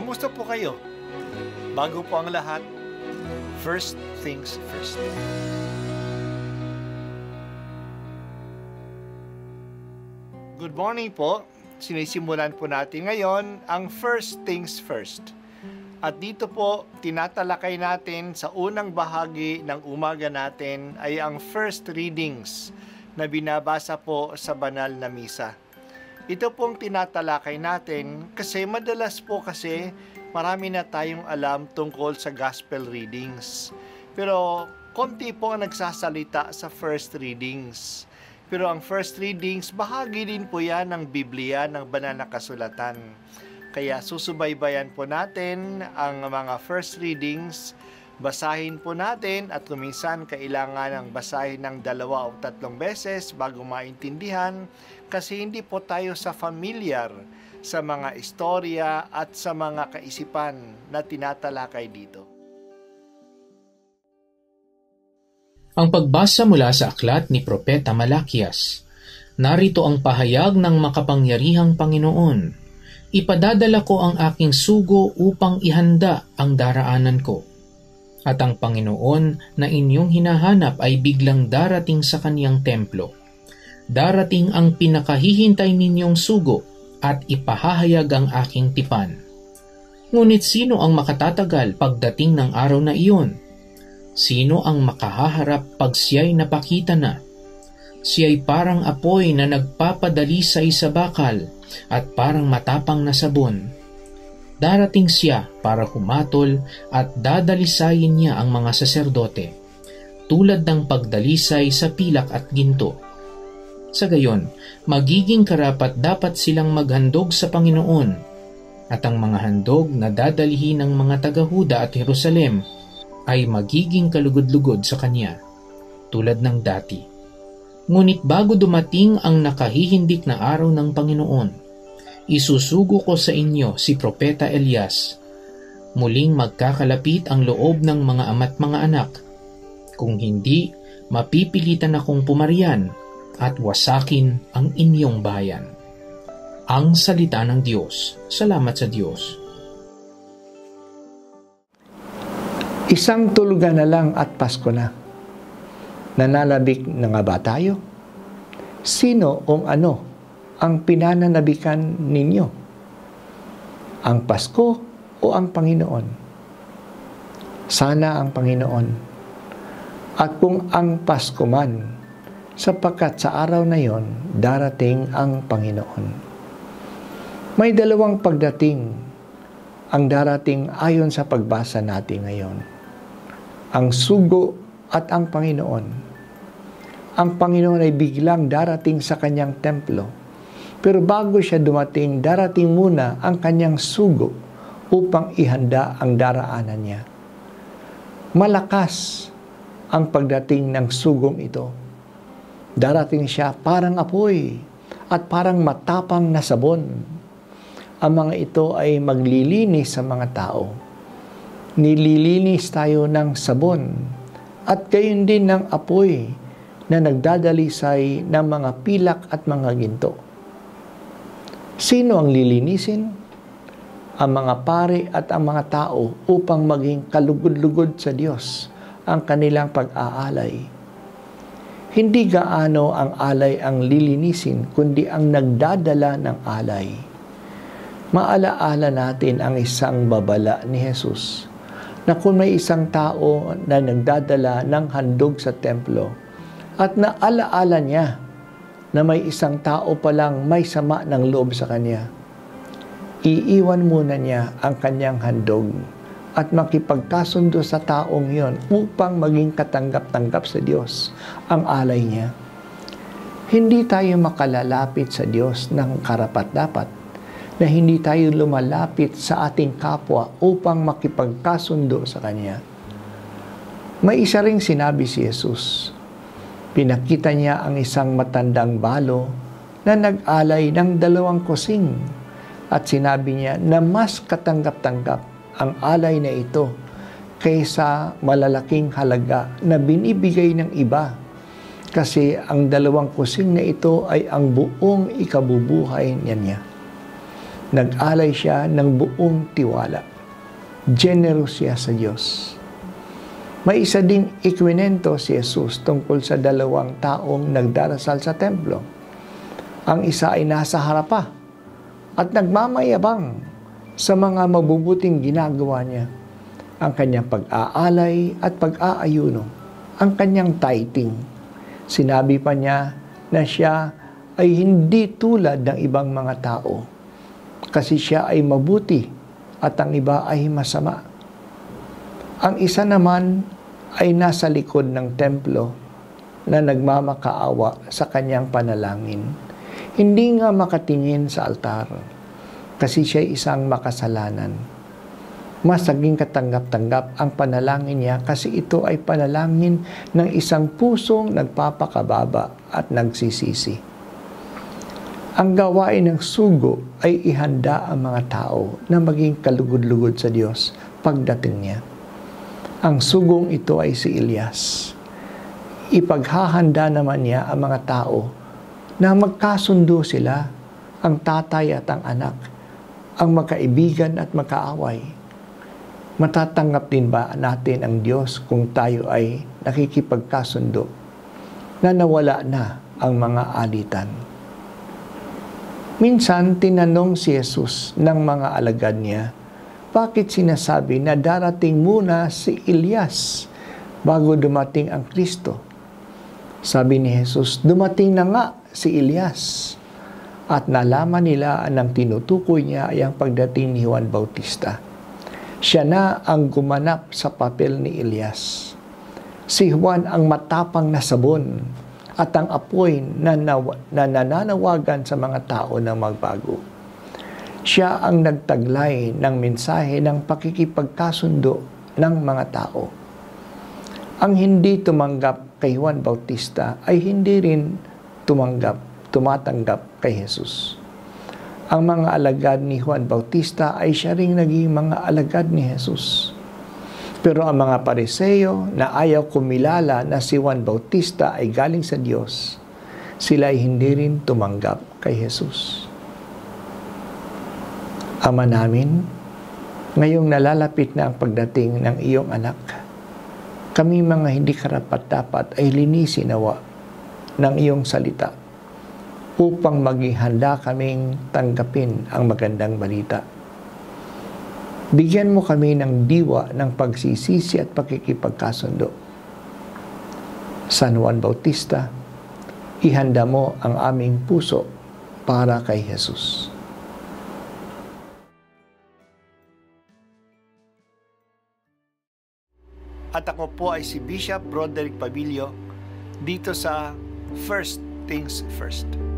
Kamusta po kayo? Bago po ang lahat, first things first. Good morning po. Sinisimulan po natin ngayon ang first things first. At dito po, tinatalakay natin sa unang bahagi ng umaga natin ay ang first readings na binabasa po sa banal na misa. Ito pong tinatalakay natin kasi madalas po kasi marami na tayong alam tungkol sa gospel readings. Pero konti po ang nagsasalita sa first readings. Pero ang first readings, bahagi din po yan ng Biblia, ng banal na kasulatan. Kaya susubaybayan po natin ang mga first readings, basahin po natin at kuminsan kailangan ng basahin ng 2 o 3 beses bago maintindihan kasi hindi po tayo familiar sa mga istorya at sa mga kaisipan na tinatalakay dito. Ang pagbasa mula sa aklat ni Propeta Malakias. Narito ang pahayag ng makapangyarihang Panginoon. Ipadadala ko ang aking sugo upang ihanda ang daraanan ko. At ang Panginoon na inyong hinahanap ay biglang darating sa kaniyang templo. Darating ang pinakahihintay ninyong sugo at ipahahayag ang aking tipan. Ngunit sino ang makatatagal pagdating ng araw na iyon? Sino ang makahaharap pag siya'y napakita na? Siya'y parang apoy na nagpapadalisay sa bakal at parang matapang na sabon. Darating siya para humatol at dadalisayin niya ang mga saserdote, tulad ng pagdalisay sa pilak at ginto. Sa gayon, magiging karapat-dapat silang maghandog sa Panginoon, at ang mga handog na dadalhin ng mga taga-Huda at Jerusalem ay magiging kalugod-lugod sa Kanya, tulad ng dati. Ngunit bago dumating ang nakahihindik na araw ng Panginoon, isusugo ko sa inyo si Propeta Elias. Muling magkakalapit ang loob ng mga ama't mga anak. Kung hindi, mapipilitan akong pumarian at wasakin ang inyong bayan. Ang salita ng Diyos. Salamat sa Diyos. Isang tulugan na lang at Pasko na. Nananabik na nga ba tayo? Sino o ano ang pinananabikan ninyo? Ang Pasko o ang Panginoon? Sana ang Panginoon. At kung ang Pasko man, sapagkat sa araw na yon, darating ang Panginoon. May dalawang pagdating ang darating ayon sa pagbasa natin ngayon. Ang sugo at ang Panginoon. Ang Panginoon ay biglang darating sa kanyang templo. Pero bago siya dumating, darating muna ang kanyang sugo upang ihanda ang daraanan niya. Malakas ang pagdating ng sugong ito. Darating siya parang apoy at parang matapang na sabon. Ang mga ito ay maglilinis sa mga tao. Nililinis tayo ng sabon at gayon din ng apoy na nagdadalisay ng mga pilak at mga ginto. Sino ang lilinisin? Ang mga pari at ang mga tao upang maging kalugod-lugod sa Diyos ang kanilang pag-aalay. Hindi gaano ang alay ang lilinisin, kundi ang nagdadala ng alay. Maalaala natin ang isang babala ni Jesus na kung may isang tao na nagdadala ng handog sa templo at naalaala niya na may isang tao palang may sama ng loob sa kanya, iiwan muna niya ang kanyang handog at makipagkasundo sa taong yon upang maging katanggap-tanggap sa Diyos ang alay niya. Hindi tayo makalalapit sa Diyos ng karapat-dapat na hindi tayo lumalapit sa ating kapwa upang makipagkasundo sa Kanya. May isa ring sinabi si Jesus. Pinakita niya ang isang matandang balo na nag-alay ng 2 kusing at sinabi niya na mas katanggap-tanggap ang alay na ito kaysa malalaking halaga na binibigay ng iba kasi ang 2 kusing na ito ay ang buong ikabubuhay niya. Nag-alay siya ng buong tiwala. Generous siya sa Diyos. May isa ding ikwinento si Jesus tungkol sa dalawang taong nagdarasal sa templo. Ang isa ay nasa harapa at nagmamayabang sa mga mabubuting ginagawa niya. Ang kanyang pag-aalay at pag-aayuno, ang kanyang tithing. Sinabi pa niya na siya ay hindi tulad ng ibang mga tao kasi siya ay mabuti at ang iba ay masama. Ang isa naman ay nasa likod ng templo na nagmamakaawa sa kanyang panalangin. Hindi nga makatingin sa altar kasi siya ay isang makasalanan. Mas naging katanggap-tanggap ang panalangin niya kasi ito ay panalangin ng isang pusong nagpapakababa at nagsisisi. Ang gawain ng sugo ay ihanda ang mga tao na maging kalugod-lugod sa Diyos pagdating niya. Ang sugong ito ay si Elias. Ipaghahanda naman niya ang mga tao na magkasundo sila, ang tatay at ang anak, ang magkaibigan at magkaaway. Matatanggap din ba natin ang Diyos kung tayo ay nakikipagkasundo na nawala na ang mga alitan? Minsan, tinanong si Jesus ng mga alagad niya, bakit sinasabi na darating muna si Elias bago dumating ang Kristo? Sabi ni Jesus, dumating na nga si Elias. At nalaman nila ang tinutukoy niya ay ang pagdating ni Juan Bautista. Siya na ang gumanap sa papel ni Elias. Si Juan ang matapang na sabon at ang apoy na nananawagan sa mga tao na magbago. Siya ang nagtaglay ng mensahe ng pakikipagkasundo ng mga tao. Ang hindi tumanggap kay Juan Bautista ay hindi rin tumatanggap kay Jesus. Ang mga alagad ni Juan Bautista ay siya ring naging mga alagad ni Jesus. Pero ang mga Pariseo na ayaw kumilala na si Juan Bautista ay galing sa Diyos, sila ay hindi rin tumanggap kay Jesus. Ama namin, ngayong nalalapit na ang pagdating ng iyong anak, kami mga hindi karapat-dapat ay linisin nawa ng iyong salita upang maging handa kaming tanggapin ang magandang balita. Bigyan mo kami ng diwa ng pagsisisi at pakikipagkasundo. San Juan Bautista, ihanda mo ang aming puso para kay Jesus. At ako po ay si Bishop Broderick Pabilio dito sa First Things First.